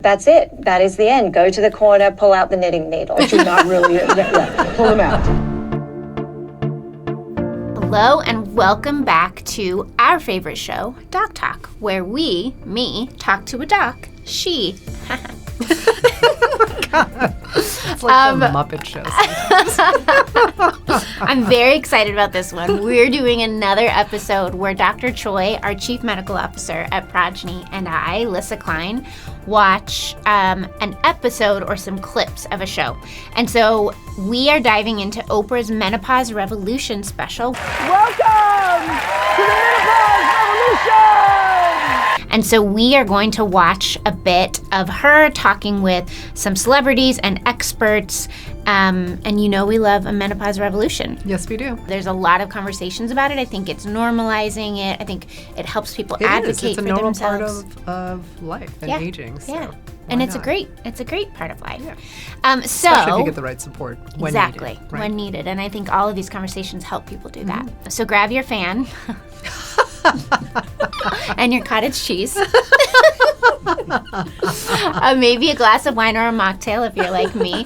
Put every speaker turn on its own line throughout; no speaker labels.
That's it. That is the end. Go to the corner, pull out the knitting needle.
But you're not really, pull them out.
Hello and welcome back to our favorite show, DocTalk, where me, talk to a doc, she.
It's like the Muppet Show sometimes.
I'm very excited about this one. We're doing another episode where Dr. Choi, our Chief Medical Officer at Progyny, and I, Lissa Kline, watch an episode or some clips of a show. And so we are diving into Oprah's Menopause Revolution special.
Welcome to the Menopause Revolution!
And so we are going to watch a bit of her talking with some celebrities and experts. And you know we love a menopause revolution.
Yes, we do.
There's a lot of conversations about it. I think it's normalizing it. I think it helps people advocate for themselves.
It's a normal part of life and aging. So
yeah. And it's a great part of life.
Yeah.
Especially
if you get the right support when
exactly,
needed. Right?
When needed. And I think all of these conversations help people do that. So grab your fan and your cottage cheese. Maybe a glass of wine or a mocktail if you're like me.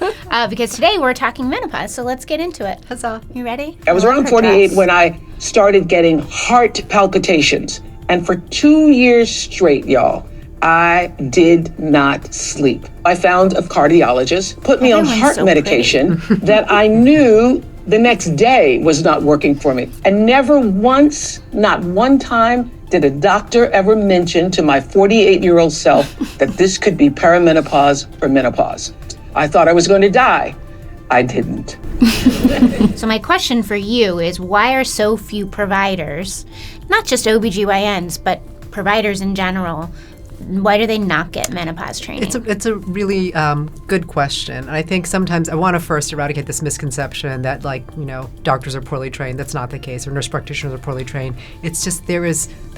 Because today we're talking menopause, so let's get into it.
Huzzah.
You ready?
I was around 48 when I started getting heart palpitations. And for 2 years straight, y'all, I did not sleep. I found a cardiologist, put me on heart medication that I knew the next day was not working for me. And never once, not one time, did a doctor ever mention to my 48-year-old self that this could be perimenopause or menopause. I thought I was going to die. I didn't.
So my question for you is, why are so few providers, not just OBGYNs, but providers in general, why do they not get menopause training?
It's a really good question. And I think sometimes I want to first eradicate this misconception that, doctors are poorly trained. That's not the case. Or nurse practitioners are poorly trained. It's just there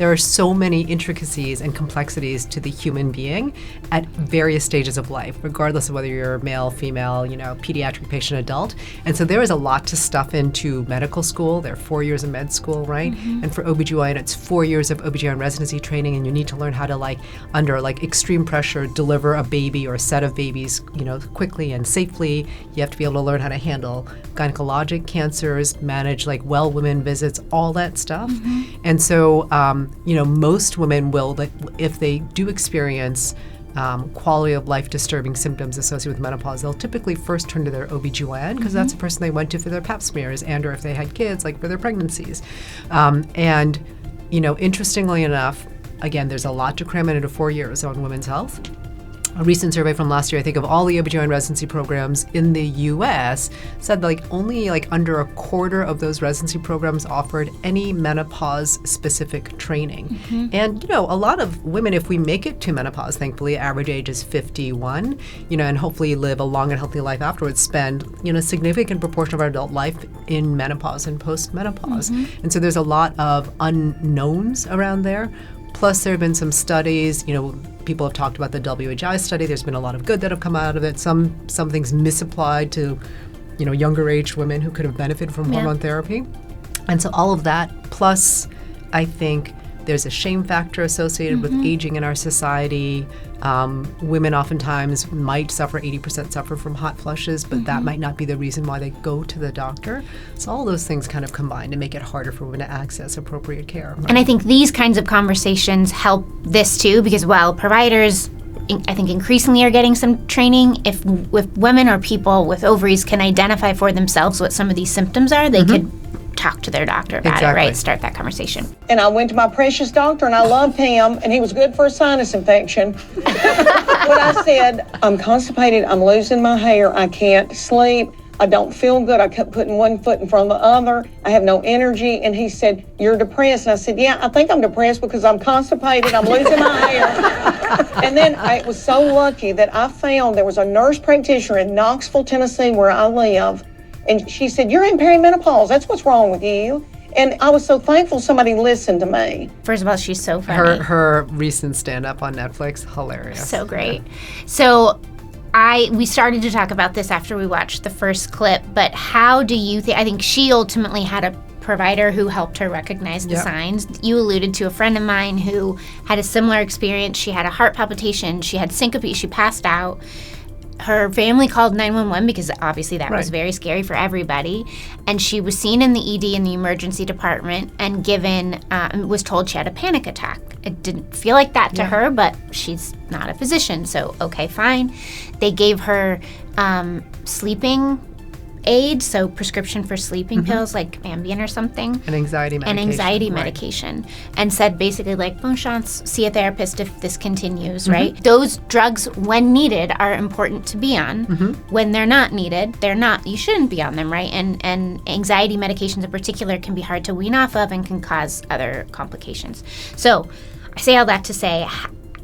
are so many intricacies and complexities to the human being at various stages of life, regardless of whether you're male, female, pediatric patient, adult. And so there is a lot to stuff into medical school. There are 4 years of med school, right? Mm-hmm. And for OBGYN, it's 4 years of OBGYN residency training, and you need to learn how to under extreme pressure, deliver a baby or a set of babies, quickly and safely. You have to be able to learn how to handle gynecologic cancers, manage well women visits, all that stuff. Mm-hmm. And so, most women will, if they do experience quality of life disturbing symptoms associated with menopause, they'll typically first turn to their OBGYN because that's the person they went to for their pap smears and or if they had kids, for their pregnancies. Interestingly enough, again, there's a lot to cram into 4 years on women's health. A recent survey from last year, I think, of all the OBGYN residency programs in the U.S. said only under a quarter of those residency programs offered any menopause-specific training. Mm-hmm. And, a lot of women, if we make it to menopause, thankfully, average age is 51, and hopefully live a long and healthy life afterwards, spend, a significant proportion of our adult life in menopause and post-menopause. Mm-hmm. And so there's a lot of unknowns around there. Plus, there have been some studies, people have talked about the WHI study. There's been a lot of good that have come out of it. Some things misapplied to, younger aged women who could have benefited from hormone therapy. And so all of that, plus I think there's a shame factor associated with aging in our society. Women oftentimes might suffer, 80% suffer from hot flushes, but that might not be the reason why they go to the doctor. So all those things kind of combine to make it harder for women to access appropriate care. Right?
And I think these kinds of conversations help this too, because while providers, I think, increasingly are getting some training, if women or people with ovaries can identify for themselves what some of these symptoms are, they could talk to their doctor about it, right? Start that conversation.
And I went to my precious doctor, and I loved him, and he was good for a sinus infection. When I said, I'm constipated, I'm losing my hair, I can't sleep, I don't feel good, I kept putting one foot in front of the other, I have no energy, and he said, you're depressed. And I said, yeah, I think I'm depressed because I'm constipated, I'm losing my hair. And then I was so lucky that I found there was a nurse practitioner in Knoxville, Tennessee, where I live. And she said, you're in perimenopause. That's what's wrong with you. And I was so thankful somebody listened to me.
First of all, she's so funny.
Her recent stand-up on Netflix, hilarious.
So great. So we started to talk about this after we watched the first clip, but how do you think, I think she ultimately had a provider who helped her recognize the
Yep.
signs. You alluded to a friend of mine who had a similar experience. She had a heart palpitation. She had syncope. She passed out. Her family called 911 because obviously that was
Right.
very scary for everybody. And she was seen in the ED in the emergency department and given, was told she had a panic attack. It didn't feel like that to her, but she's not a physician, so okay, fine. They gave her sleeping aid, so prescription for sleeping pills like Ambien or something.
An anxiety medication.
An anxiety
right.
medication, and said basically like, bon chance, see a therapist if this continues,
Mm-hmm.
right? Those drugs, when needed, are important to be on.
Mm-hmm.
When they're not needed, they're not. You shouldn't be on them, right? And anxiety medications in particular can be hard to wean off of and can cause other complications. So I say all that to say,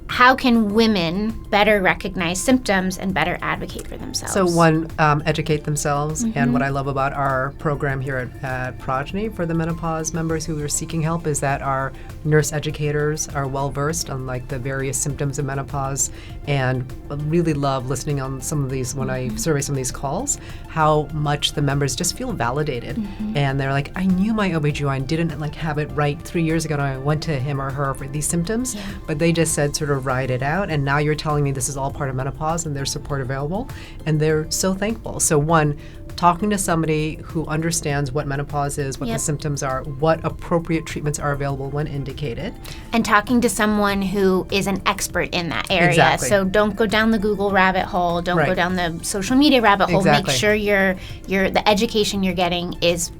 how can women better recognize symptoms and better advocate for themselves?
So one, educate themselves. And what I love about our program here at Progyny for the menopause members who are seeking help is that our nurse educators are well versed on like the various symptoms of menopause, and really love listening on some of these when I survey some of these calls, how much the members just feel validated. And they're like, I knew my OB/GYN didn't like have it right 3 years ago when I went to him or her for these symptoms, but they just said sort of ride it out, and now you're telling me this is all part of menopause and there's support available, and they're so thankful. So one, talking to somebody who understands what menopause is, what the symptoms are, what appropriate treatments are available when indicated.
And talking to someone who is an expert in that area.
Exactly.
So don't go down the Google rabbit hole. Don't go
Right.
down the social media rabbit hole.
Exactly.
Make sure the education you're getting is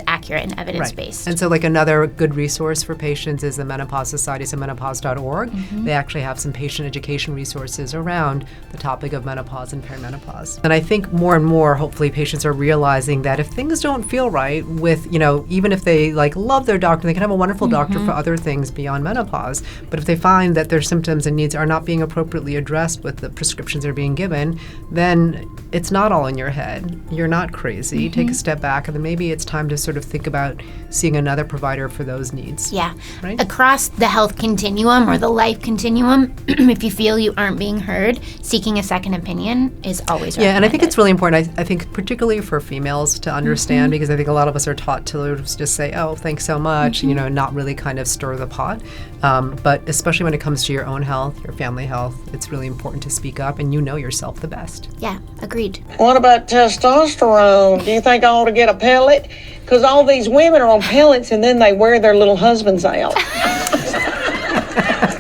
accurate and evidence-based.
And so like another good resource for patients is the Menopause Society, so menopause.org. They actually have some patient education resources around the topic of menopause and perimenopause. And I think more and more, hopefully, patients are realizing that if things don't feel right with, even if they like love their doctor, they can have a wonderful doctor for other things beyond menopause. But if they find that their symptoms and needs are not being appropriately addressed with the prescriptions they're being given, then it's not all in your head. You're not crazy. Take a step back, and then maybe it's time to sort of think about seeing another provider for those needs.
Yeah.
Right?
Across the health continuum or the life continuum, if you feel you aren't being heard, seeking a second opinion is always recommended.
Yeah, and I think it's really important, I think particularly for females to understand, because I think a lot of us are taught to just say, oh, thanks so much, not really kind of stir the pot. But especially when it comes to your own health, your family health, it's really important to speak up, and you know yourself the best.
Yeah, agreed.
What about testosterone? Do you think I ought to get a pellet? Because all these women are on pellets and then they wear their little husbands out.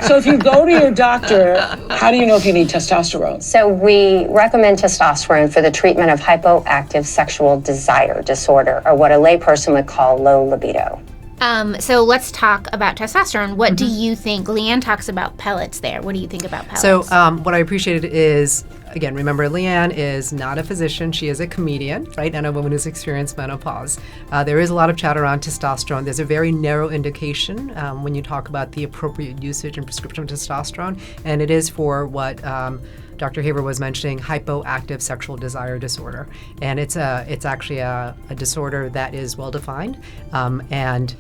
So if you go to your doctor, how do you know if you need testosterone?
So we recommend testosterone for the treatment of hypoactive sexual desire disorder, or what a layperson would call low libido.
So let's talk about testosterone. What do you think? Leanne talks about pellets there. What do you think about pellets?
So what I appreciated is, again, remember, Leanne is not a physician. She is a comedian, right, and a woman who's experienced menopause. There is a lot of chat around testosterone. There's a very narrow indication when you talk about the appropriate usage and prescription of testosterone, and it is for what Dr. Haver was mentioning, hypoactive sexual desire disorder. And it's actually a disorder that is well defined, and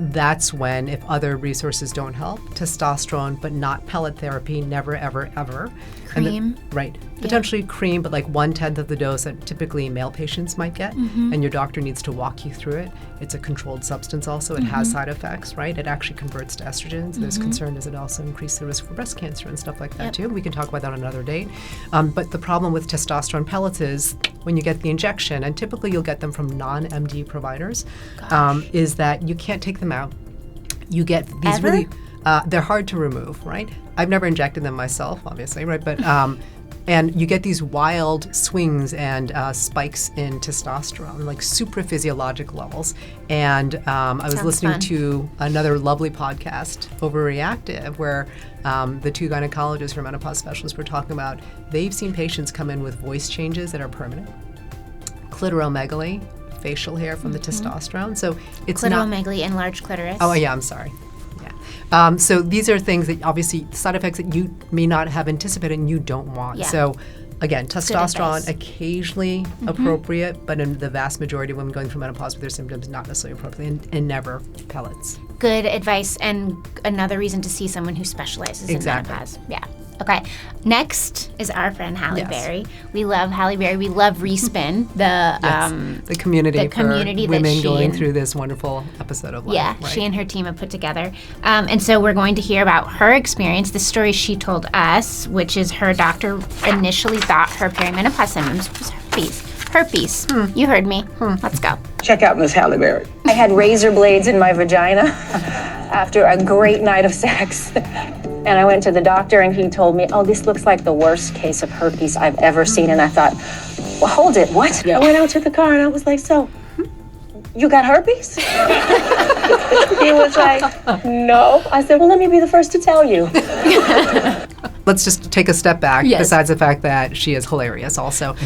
that's when, if other resources don't help, testosterone, but not pellet therapy, never, ever, ever.
Cream.
Right. Potentially cream, but like 1/10 of the dose that typically male patients might get. And your doctor needs to walk you through it. It's a controlled substance also. It has side effects, right? It actually converts to estrogens. There's concern, does it also increase the risk for breast cancer and stuff like that too? We can talk about that on another date. But the problem with testosterone pellets is when you get the injection, and typically you'll get them from non-MD providers, is that you can't take them out. You get these
Ever?
really, they're hard to remove, right? I've never injected them myself, obviously, right? But and you get these wild swings and spikes in testosterone, like super physiologic levels. And I was
Sounds
listening
fun.
to another lovely podcast, Overreactive, where the two gynecologists or menopause specialists were talking about they've seen patients come in with voice changes that are permanent, clitoromegaly, facial hair from the testosterone. So it's not.
Clitoromegaly, enlarged clitoris.
Oh, yeah, I'm sorry. Yeah. So these are things that obviously side effects that you may not have anticipated and you don't want.
Yeah.
So again, testosterone
advice.
occasionally appropriate, but in the vast majority of women going through menopause with their symptoms, not necessarily appropriate, and never pellets.
Good advice, and another reason to see someone who specializes
Exactly.
in menopause. Yeah. Okay. Next is our friend Halle
Yes.
Berry. We love Halle Berry. We love Respin,
The community
the community
for
that
women
she
going
and-
through this wonderful episode of life.
yeah,
right?
she and her team have put together. And so we're going to hear about her experience, the story she told us, which is her doctor initially thought her perimenopause symptoms was herpes. Herpes. You heard me. Let's go.
Check out Miss Halle Berry.
I had razor blades in my vagina after a great night of sex. And I went to the doctor and he told me, oh, this looks like the worst case of herpes I've ever seen. And I thought, well, hold it, what? I went out to the car and I was like, so, you got herpes? He was like, no. I said, well, let me be the first to tell you.
Let's just take a step back,
Yes.
besides the fact that she is hilarious also.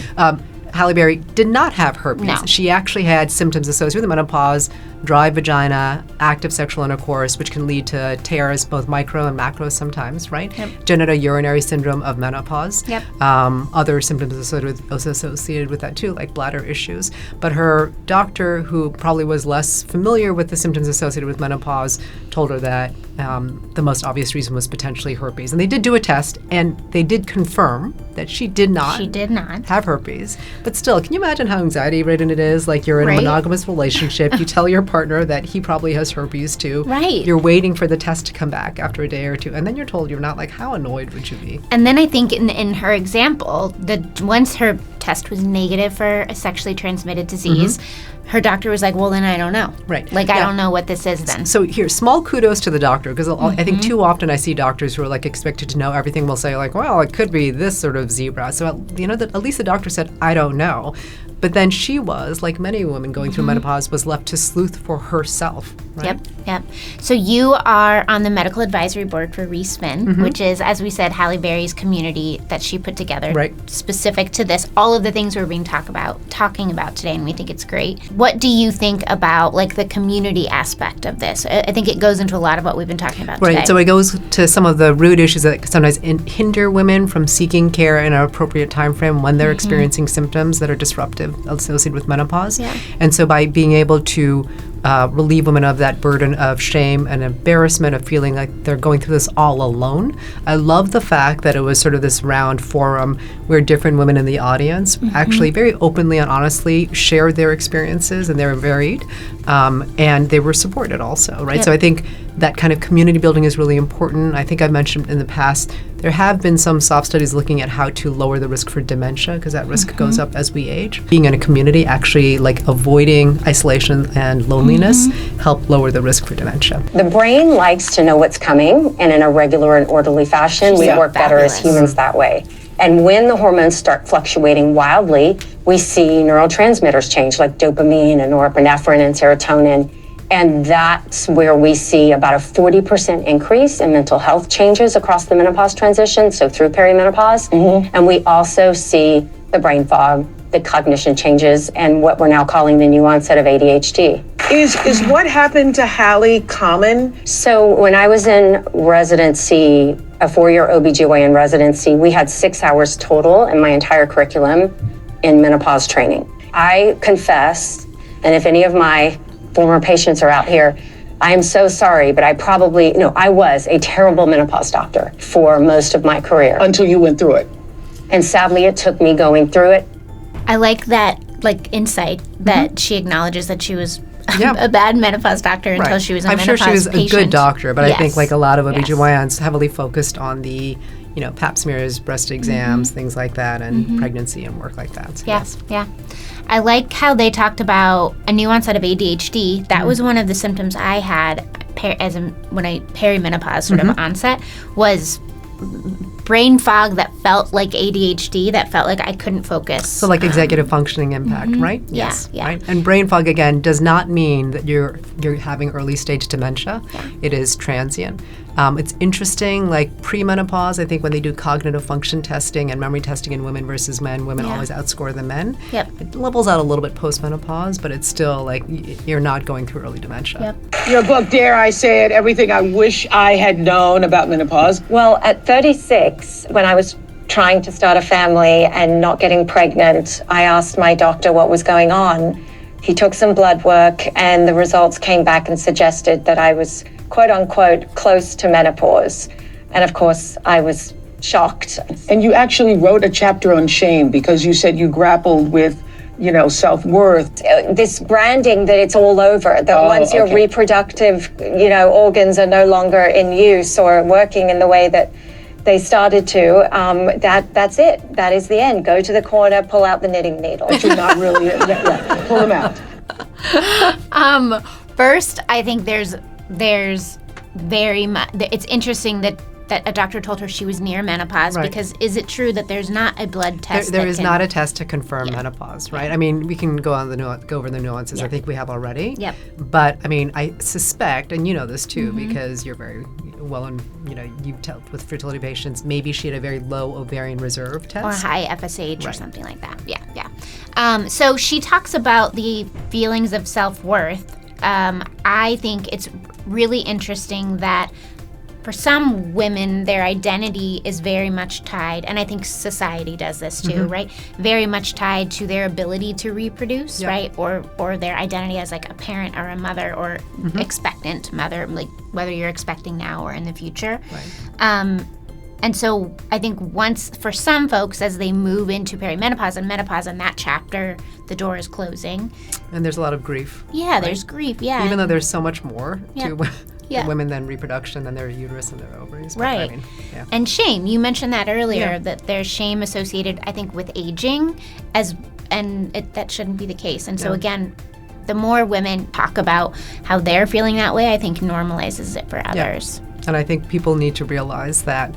Halle Berry did not have herpes.
No.
She actually had symptoms associated with menopause, dry vagina, active sexual intercourse, which can lead to tears, both micro and macro sometimes, right?
Yep.
Genitourinary syndrome of menopause.
Yep.
Other symptoms associated with that too, like bladder issues. But her doctor, who probably was less familiar with the symptoms associated with menopause, told her that the most obvious reason was potentially herpes. And they did do a test, and they did confirm that she did not
She did not.
have herpes. But still, can you imagine how anxiety-ridden it is? Like you're in
Right?
a monogamous relationship, you tell your partner that he probably has herpes too.
Right.
You're waiting for the test to come back after a day or two, and then you're told you're not. Like, how annoyed would you be?
And then I think in her example, once her test was negative for a sexually transmitted disease, her doctor was like, well, then I don't know.
Right.
Like, I
Yeah.
don't know what this is then.
So here, small kudos to the doctor, because I think too often I see doctors who are like expected to know everything will say like, well, it could be this sort of zebra. So at least the doctor said, I don't know. But then she was, like many women going through menopause, was left to sleuth for herself. Right?
Yep. So you are on the medical advisory board for Respin, which is, as we said, Halle Berry's community that she put together,
Right.
specific to this. All of the things we're being talking about today, and we think it's great. What do you think about like the community aspect of this? I think it goes into a lot of what we've been talking about today.
Right, so it goes to some of the root issues that sometimes hinder women from seeking care in an appropriate time frame when they're experiencing symptoms that are disruptive associated with menopause.
Yeah.
And so by being able to relieve women of that burden of shame and embarrassment of feeling like they're going through this all alone. I love the fact that it was sort of this round forum where different women in the audience actually very openly and honestly shared their experiences, and they were varied, and they were supported also, right?
Yep.
So I think that kind of community building is really important. I think I've mentioned in the past, there have been some soft studies looking at how to lower the risk for dementia, because that risk goes up as we age. Being in a community, actually like avoiding isolation and loneliness, help lower the risk for dementia.
The brain likes to know what's coming, and in a regular and orderly fashion, we
Yeah.
work better as
Fabulous.
humans that way. And when the hormones start fluctuating wildly, we see neurotransmitters change, like dopamine and norepinephrine and serotonin. And that's where we see about a 40% increase in mental health changes across the menopause transition, so through perimenopause. And we also see the brain fog, the cognition changes, and what we're now calling the new onset of ADHD.
Is what happened to Halle common?
So when I was in residency, a 4-year OBGYN residency, we had 6 hours total in my entire curriculum in menopause training. I confess, and if any of my former patients are out here, I am so sorry, but I was a terrible menopause doctor for most of my career.
Until you went through it.
And sadly, it took me going through it.
I like that insight that she acknowledges that she was
Yeah.
a bad menopause doctor until
Right.
she was a
I'm
menopause
sure she was a
patient.
good doctor, but I think
Yes.
like a lot of
Yes.
OBGYNs heavily focused on the, pap smears, breast exams, things like that, and pregnancy and work like that. So
Yeah. I like how they talked about a new onset of ADHD. That was one of the symptoms I had perimenopause sort of onset was brain fog that felt like ADHD, that felt like I couldn't focus.
So like executive functioning impact, right?
Yeah, yeah.
Right? And brain fog again does not mean that you're having early stage dementia. It is transient. It's interesting, like premenopause, I think when they do cognitive function testing and memory testing in women versus men, women
Yeah.
always outscore the men.
Yep.
It levels out a little bit postmenopause, but it's still like you're not going through early dementia.
Yep.
Your book, Dare I Say It, Everything I Wish I Had Known About Menopause.
Well, at 36, when I was trying to start a family and not getting pregnant, I asked my doctor what was going on. He took some blood work, and the results came back and suggested that I was, quote unquote, close to menopause. And of course, I was
shocked.
And you actually wrote a chapter on shame because you said you grappled with, self-worth.
This branding that it's all over, that once your reproductive, organs are no longer in use or working in the way that they started to, that's it. That is the end. Go to the corner, pull out the knitting needle.
But you're not really, pull them out.
First, I think there's very much, it's interesting that a doctor told her she was near menopause, because is it true that there's not a blood test?
There is not a test to confirm menopause, right? I mean, we can go over the nuances. I think we have already.
Yep.
But I mean, I suspect, and you know this too, because you're very well, and you've dealt with fertility patients. Maybe she had a very low ovarian reserve test
or high FSH or something like that. Yeah. So she talks about the feelings of self-worth. I think it's really interesting that for some women, their identity is very much tied, and I think society does this too, right? Very much tied to their ability to reproduce, right? Or their identity as like a parent or a mother or expectant mother, like whether you're expecting now or in the future. Right. And so I think for some folks, as they move into perimenopause and menopause and that chapter, the door is closing.
And there's a lot of grief.
Yeah, right? There's grief, Even
though there's so much more to women than reproduction, than their uterus and their ovaries.
Right. And shame. You mentioned that earlier, that there's shame associated, I think, with aging, that shouldn't be the case. And so again, the more women talk about how they're feeling that way, I think normalizes it for others.
And I think people need to realize that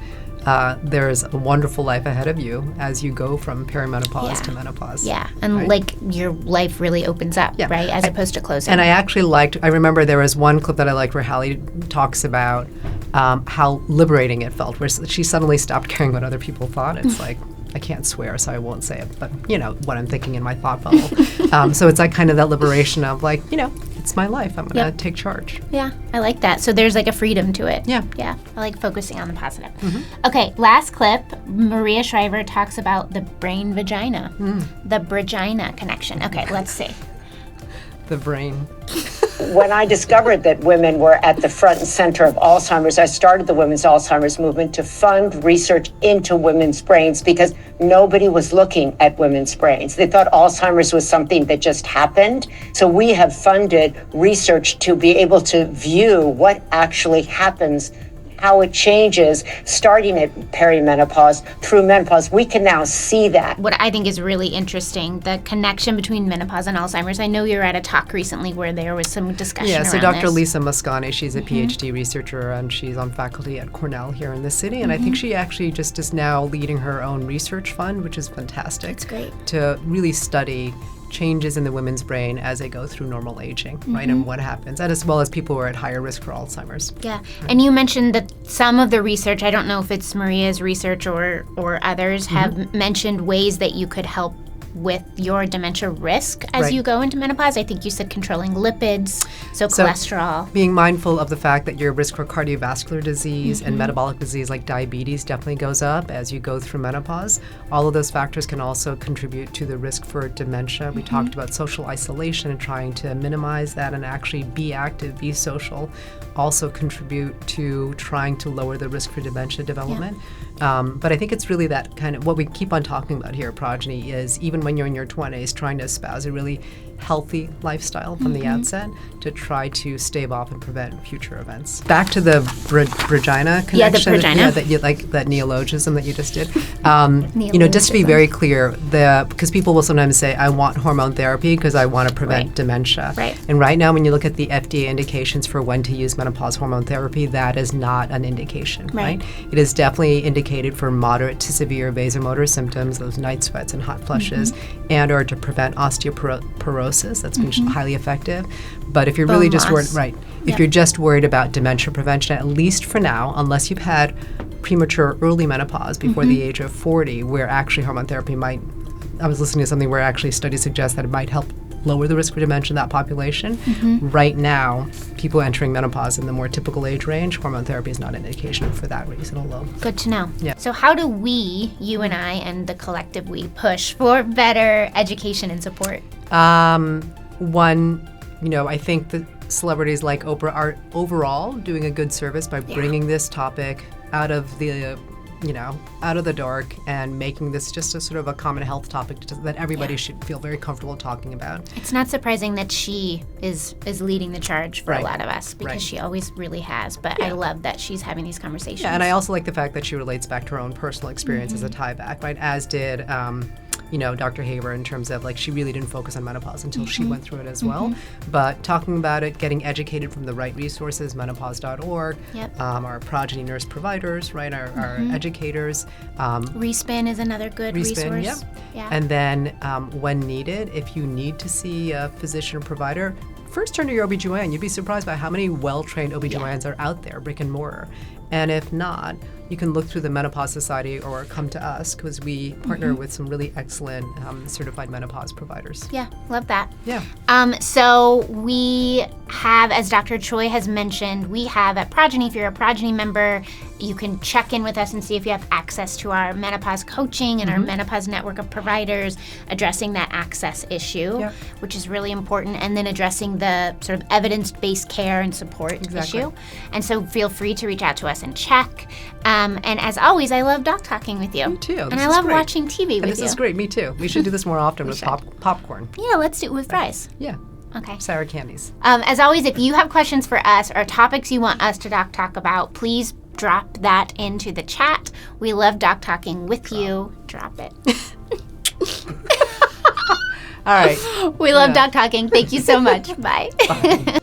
there's a wonderful life ahead of you as you go from perimenopause to menopause.
Yeah, and like your life really opens up, right, as opposed to closing.
And I remember there was one clip that I liked where Hallie talks about how liberating it felt, where she suddenly stopped caring what other people thought. It's like, I can't swear, so I won't say it, but what I'm thinking in my thought bubble. So it's like kind of that liberation of like, it's my life. I'm going to take charge.
Yeah, I like that. So there's like a freedom to it.
Yeah.
Yeah, I like focusing on the positive. Okay, last clip. Maria Shriver talks about the brain-vagina, the Progyny connection. Okay, let's see.
The brain.
When I discovered that women were at the front and center of Alzheimer's, I started the Women's Alzheimer's Movement to fund research into women's brains because nobody was looking at women's brains. They thought Alzheimer's was something that just happened. So we have funded research to be able to view what actually happens, how it changes, starting at perimenopause through menopause. We can now see that.
What I think is really interesting, the connection between menopause and Alzheimer's. I know you were at a talk recently where there was some discussion around
so Dr.
this.
Lissa Moscani, she's a PhD researcher, and she's on faculty at Cornell here in the city. And I think she actually just is now leading her own research fund, which is fantastic.
That's great.
To really study changes in the women's brain as they go through normal aging, right, and what happens, and as well as people who are at higher risk for Alzheimer's.
Yeah, and you mentioned that some of the research, I don't know if it's Maria's research or others, have mentioned ways that you could help with your dementia risk as you go into menopause. I think you said controlling lipids, so cholesterol.
Being mindful of the fact that your risk for cardiovascular disease and metabolic disease like diabetes definitely goes up as you go through menopause. All of those factors can also contribute to the risk for dementia. We talked about social isolation and trying to minimize that and actually be active, be social, also contribute to trying to lower the risk for dementia development. But I think it's really that kind of what we keep on talking about here at Progyny is even when you're in your 20s, trying to espouse a really healthy lifestyle from the outset to try to stave off and prevent future events. Back to the Progyny connection.
Yeah, the Progyny.
That you like that neologism that you just did. Just to be very clear, because people will sometimes say, I want hormone therapy because I want to prevent dementia.
Right.
And right now, when you look at the FDA indications for when to use menopause hormone therapy, that is not an indication, right? It is definitely indicated for moderate to severe vasomotor symptoms, those night sweats and hot flushes, and or to prevent osteoporosis. That's been highly effective. But if you're really just worried, if you're just worried about dementia prevention, at least for now, unless you've had premature early menopause before the age of 40, where actually hormone therapy I was listening to something where actually studies suggest that it might help lower the risk for dementia in that population. Right now, people entering menopause in the more typical age range, hormone therapy is not an indication for that reason alone.
Good to know.
Yeah.
So how do we, you and I, and the collective we, push for better education and support?
One, I think that celebrities like Oprah are overall doing a good service by bringing this topic out of the out of the dark and making this just a sort of a common health topic that everybody should feel very comfortable talking about.
It's not surprising that she is leading the charge for a lot of us, because she always really has. But I love that she's having these conversations.
Yeah, and I also like the fact that she relates back to her own personal experience as a tie back, right? As did Dr. Haber, in terms of she really didn't focus on menopause until she went through it as well. But talking about it, getting educated from the right resources, menopause.org, our Progyny nurse providers, right, our educators.
Respin is another good resource.
Yep.
Yeah.
And then when needed, if you need to see a physician or provider, first turn to your OBGYN. You'd be surprised by how many well-trained OBGYNs are out there, brick and mortar. And if not, you can look through the Menopause Society or come to us, because we partner with some really excellent certified menopause providers.
Yeah, love that.
Yeah.
So we have, as Dr. Choi has mentioned, we have at Progyny, if you're a Progyny member, you can check in with us and see if you have access to our menopause coaching and our menopause network of providers, addressing that access issue, which is really important, and then addressing the sort of evidence-based care and support issue. And so feel free to reach out to us and check. And as always, I love DocTalking with you.
Me too.
And I love watching TV with you.
This is great. Me too. We should do this more often with popcorn.
Yeah, let's do it with fries.
Yeah.
Okay.
Sour candies.
As always, if you have questions for us or topics you want us to DocTalk about, please drop that into the chat. We love DocTalking with you. Drop it.
All right.
We love DocTalking. Thank you so much. Bye.
Bye.